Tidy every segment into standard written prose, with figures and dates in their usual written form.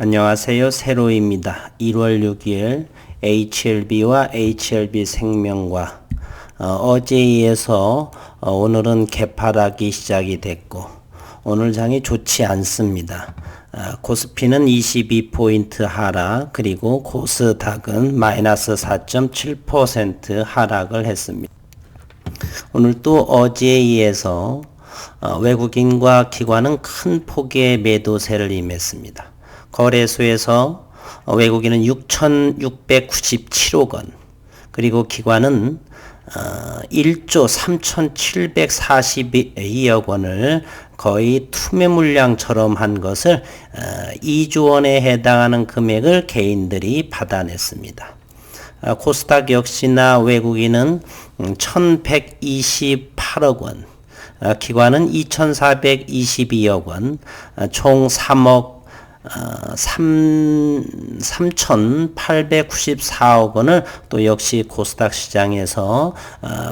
안녕하세요. 세로입니다. 1월 6일 HLB와 HLB생명과 어제에 이어서 오늘은 개파락이 시작이 됐고 오늘 장이 좋지 않습니다. 코스피는 22포인트 하락, 그리고 코스닥은 마이너스 4.7% 하락을 했습니다. 오늘 또 어제에 의해서 외국인과 기관은 큰 폭의 매도세를 임했습니다. 거래소에서 외국인은 6,697억 원, 그리고 기관은 1조 3,742억 원을 거의 투매 물량처럼 한 것을 2조 원에 해당하는 금액을 개인들이 받아냈습니다. 코스닥 역시나 외국인은 1,128억 원, 기관은 2,422억 원, 총 3,894억 원을 또 역시 코스닥 시장에서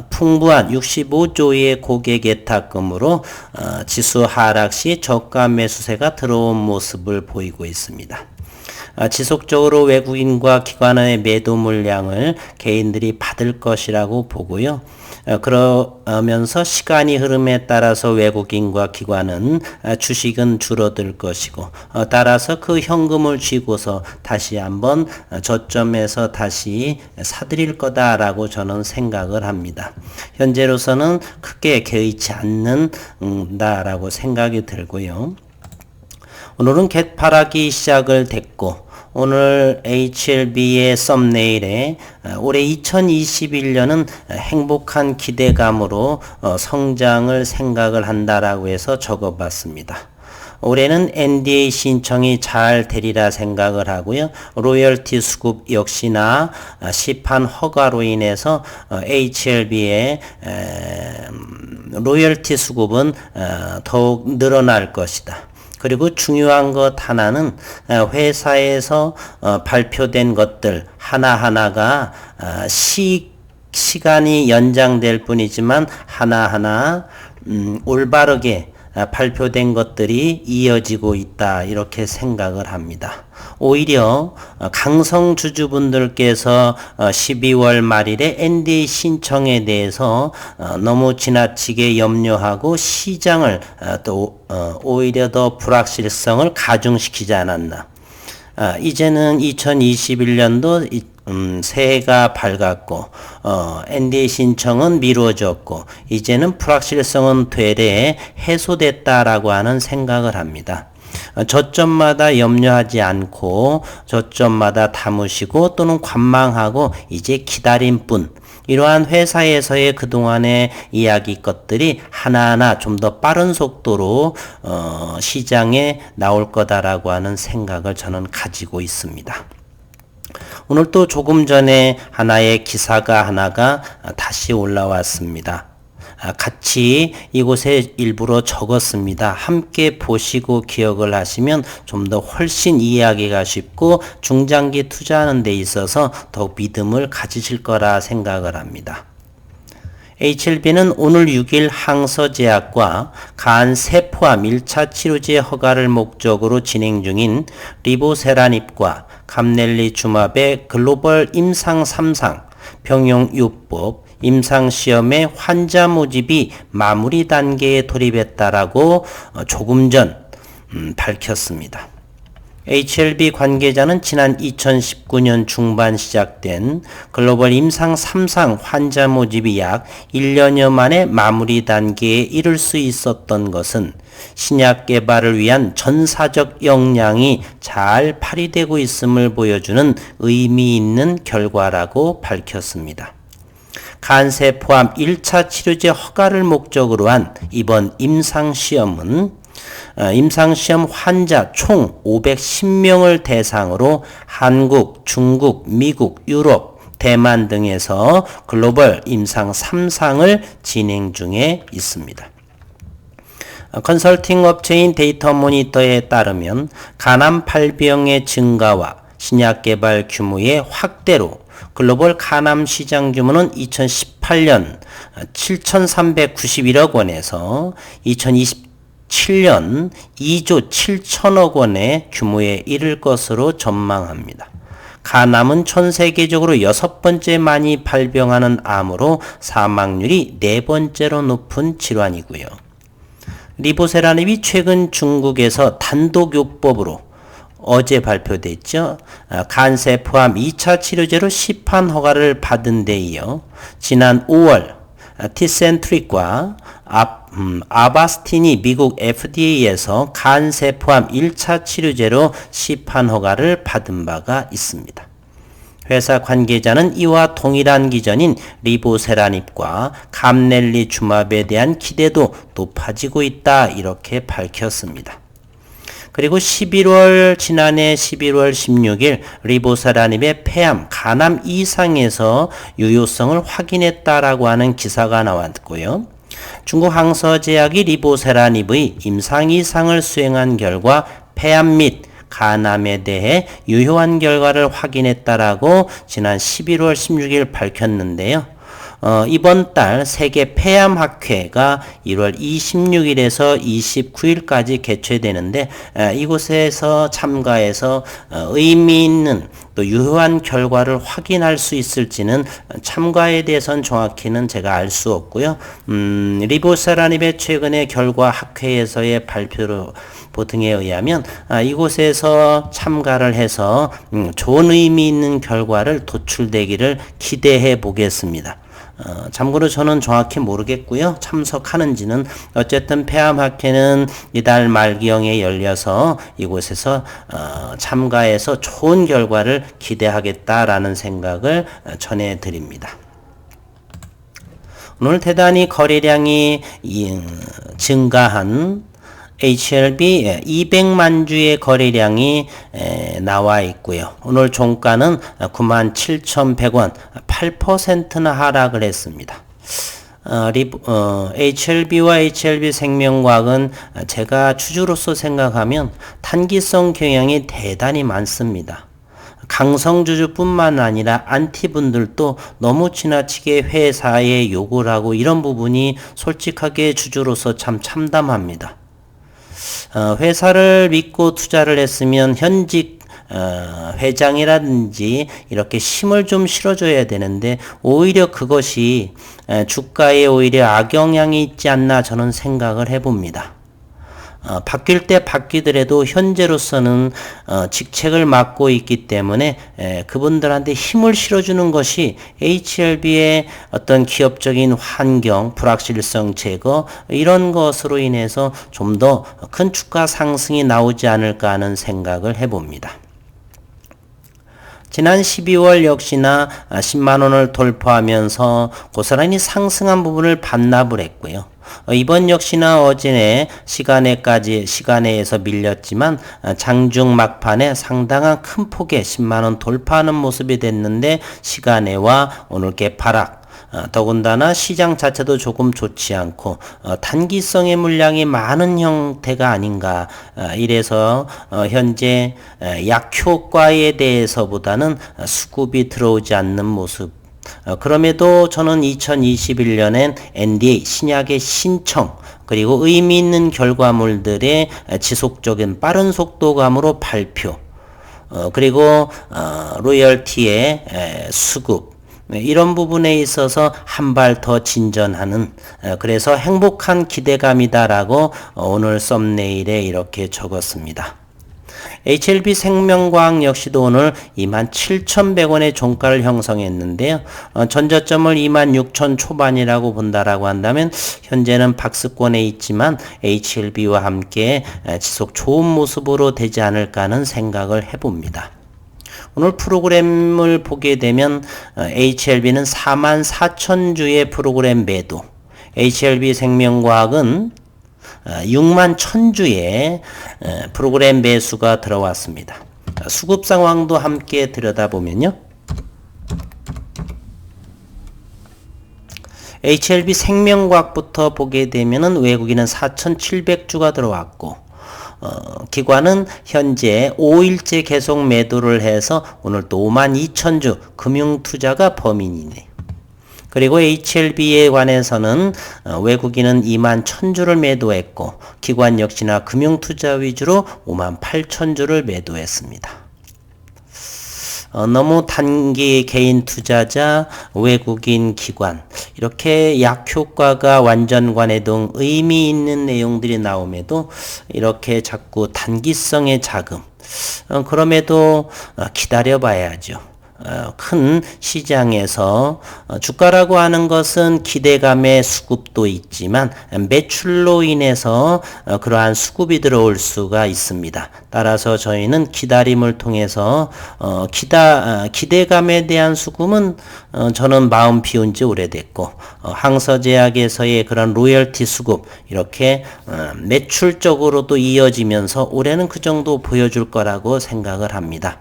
풍부한 65조의 고객 예탁금으로 지수 하락 시 저가 매수세가 들어온 모습을 보이고 있습니다. 지속적으로 외국인과 기관의 매도 물량을 개인들이 받을 것이라고 보고요. 그러면서 시간이 흐름에 따라서 외국인과 기관은 주식은 줄어들 것이고, 따라서 그 현금을 쥐고서 다시 한번 저점에서 다시 사들일 거다라고 저는 생각을 합니다. 현재로서는 크게 개의치 않는다라고 생각이 들고요. 오늘은 개파락이 시작을 됐고, 오늘 HLB의 썸네일에 올해 2021년은 행복한 기대감으로 성장을 생각을 한다라고 해서 적어봤습니다. 올해는 NDA 신청이 잘 되리라 생각을 하고요. 로열티 수급 역시나 시판 허가로 인해서 HLB의 로열티 수급은 더욱 늘어날 것이다. 그리고 중요한 것 하나는 회사에서 발표된 것들 하나하나가 시간이 연장될 뿐이지만 하나하나 올바르게 발표된 것들이 이어지고 있다, 이렇게 생각을 합니다. 오히려 강성 주주분들께서 12월 말일에 NDA 신청에 대해서 너무 지나치게 염려하고 시장을 또 오히려 더 불확실성을 가중시키지 않았나. 이제는 2021년도 새해가 밝았고 NDA 신청은 미뤄졌고 이제는 불확실성은 되레 해소됐다라고 하는 생각을 합니다. 저점마다 염려하지 않고 저점마다 담으시고 또는 관망하고 이제 기다림뿐, 이러한 회사에서의 그동안의 이야기 것들이 하나하나 좀 더 빠른 속도로 시장에 나올 거다라고 하는 생각을 저는 가지고 있습니다. 오늘 또 조금 전에 하나의 기사가 하나가 다시 올라왔습니다. 같이 이곳에 일부러 적었습니다. 함께 보시고 기억을 하시면 좀 더 훨씬 이해하기가 쉽고 중장기 투자하는 데 있어서 더욱 믿음을 가지실 거라 생각을 합니다. HLB는 오늘 6일 항서제약과 간 세포암 1차 치료제 허가를 목적으로 진행 중인 리보세라닙과 감넬리주맙의 글로벌 임상 3상 병용요법 임상시험의 환자 모집이 마무리 단계에 돌입했다라고 조금 전 밝혔습니다. HLB 관계자는 지난 2019년 중반 시작된 글로벌 임상 3상 환자 모집이 약 1년여 만에 마무리 단계에 이를 수 있었던 것은 신약 개발을 위한 전사적 역량이 잘 발휘되고 있음을 보여주는 의미 있는 결과라고 밝혔습니다. 간세포암 1차 치료제 허가를 목적으로 한 이번 임상시험은 임상시험 환자 총 510명을 대상으로 한국, 중국, 미국, 유럽, 대만 등에서 글로벌 임상 3상을 진행 중에 있습니다. 컨설팅 업체인 데이터 모니터에 따르면 간암 발병의 증가와 신약 개발 규모의 확대로 글로벌 간암 시장 규모는 2018년 7,391억 원에서 2020 7년 2조 7천억 원의 규모에 이를 것으로 전망합니다. 간암은 전 세계적으로 6번째 많이 발병하는 암으로 사망률이 4번째로 높은 질환이고요. 리보세라닙이 최근 중국에서 단독요법으로 어제 발표됐죠. 간세포암 2차 치료제로 시판 허가를 받은 데 이어 지난 5월 티센트릭과 아바스틴이 미국 FDA에서 간세포암 1차 치료제로 시판 허가를 받은 바가 있습니다. 회사 관계자는 이와 동일한 기전인 리보세라닙과 감넬리주맙에 대한 기대도 높아지고 있다 이렇게 밝혔습니다. 그리고 지난해 11월 16일 리보세라닙의 폐암, 간암 이상에서 유효성을 확인했다라고 하는 기사가 나왔고요. 중국 항서제약이 리보세라닙의 임상 이상을 수행한 결과 폐암 및 간암에 대해 유효한 결과를 확인했다라고 지난 11월 16일 밝혔는데요. 이번 달 세계 폐암학회가 1월 26일에서 29일까지 개최되는데 이곳에서 참가해서 의미 있는 또 유효한 결과를 확인할 수 있을지는 참가에 대해서는 정확히는 제가 알 수 없고요. 리보세라닙의 최근의 결과 학회에서의 발표 등에 의하면 이곳에서 참가를 해서 좋은 의미 있는 결과를 도출되기를 기대해 보겠습니다. 참고로 저는 정확히 모르겠고요. 참석하는지는 어쨌든 폐암학회는 이달 말경에 열려서 이곳에서 참가해서 좋은 결과를 기대하겠다라는 생각을 전해드립니다. 오늘 대단히 거래량이 증가한 HLB 200만 주의 거래량이 나와 있고요. 오늘 종가는 97,100원, 8%나 하락을 했습니다. HLB와 HLB생명과학은 제가 주주로서 생각하면 단기성 경향이 대단히 많습니다. 강성주주뿐만 아니라 안티분들도 너무 지나치게 회사에 욕을 하고 이런 부분이 솔직하게 주주로서 참 참담합니다. 회사를 믿고 투자를 했으면 현직 회장이라든지 이렇게 힘을 좀 실어줘야 되는데 오히려 그것이 주가에 오히려 악영향이 있지 않나 저는 생각을 해봅니다. 바뀔 때 바뀌더라도 현재로서는 직책을 맡고 있기 때문에 그분들한테 힘을 실어주는 것이 HLB의 어떤 기업적인 환경, 불확실성 제거 이런 것으로 인해서 좀 더 큰 주가 상승이 나오지 않을까 하는 생각을 해봅니다. 지난 12월 역시나 10만원을 돌파하면서 고스란히 상승한 부분을 반납을 했고요. 이번 역시나 어제 시간에서 밀렸지만 장중 막판에 상당한 큰 폭의 10만원 돌파하는 모습이 됐는데 시간에와 오늘 개파락 더군다나 시장 자체도 조금 좋지 않고 단기성의 물량이 많은 형태가 아닌가 이래서 현재 약효과에 대해서보다는 수급이 들어오지 않는 모습 그럼에도 저는 2021년엔 NDA 신약의 신청 그리고 의미 있는 결과물들의 지속적인 빠른 속도감으로 발표 그리고 로열티의 수급 이런 부분에 있어서 한 발 더 진전하는 그래서 행복한 기대감이다라고 오늘 썸네일에 이렇게 적었습니다. HLB 생명과학 역시도 오늘 27,100원의 종가를 형성했는데요. 전저점을 26,000 초반이라고 본다라고 한다면 현재는 박스권에 있지만 HLB와 함께 지속 좋은 모습으로 되지 않을까 하는 생각을 해봅니다. 오늘 프로그램을 보게 되면 HLB는 44,000주의 프로그램 매도, HLB 생명과학은 61,000주의 프로그램 매수가 들어왔습니다. 수급 상황도 함께 들여다보면요. HLB 생명과학부터 보게 되면은 외국인은 4,700주가 들어왔고 기관은 현재 5일째 계속 매도를 해서 오늘 또 52,000주 금융투자가 범인이네요. 그리고 HLB에 관해서는 외국인은 2만 1,000주를 매도했고 기관 역시나 금융투자 위주로 5만 8,000주를 매도했습니다. 너무 단기 개인 투자자, 외국인 기관 이렇게 약효과가 완전 관해 등 의미 있는 내용들이 나옴에도 이렇게 자꾸 단기성의 자금 그럼에도 기다려봐야죠. 큰 시장에서 주가라고 하는 것은 기대감의 수급도 있지만 매출로 인해서 그러한 수급이 들어올 수가 있습니다. 따라서 저희는 기다림을 통해서 기대감에 대한 수급은 저는 마음 비운 지 오래됐고 항서제약에서의 그런 로열티 수급 이렇게 매출적으로도 이어지면서 올해는 그 정도 보여줄 거라고 생각을 합니다.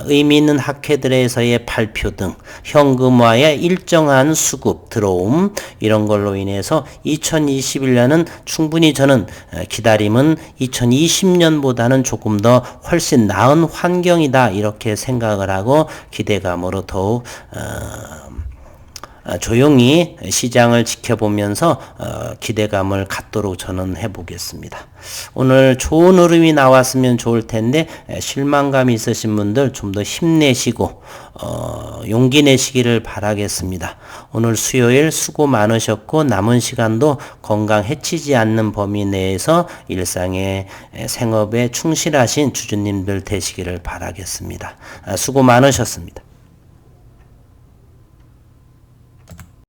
의미 있는 학회들에서의 발표 등 현금화의 일정한 수급 들어옴 이런 걸로 인해서 2021년은 충분히 저는 기다림은 2020년보다는 조금 더 훨씬 나은 환경이다 이렇게 생각을 하고 기대감으로 더욱 조용히 시장을 지켜보면서 기대감을 갖도록 저는 해보겠습니다. 오늘 좋은 흐름이 나왔으면 좋을 텐데 실망감이 있으신 분들 좀 더 힘내시고 용기 내시기를 바라겠습니다. 오늘 수요일 수고 많으셨고 남은 시간도 건강 해치지 않는 범위 내에서 일상의 생업에 충실하신 주주님들 되시기를 바라겠습니다. 수고 많으셨습니다.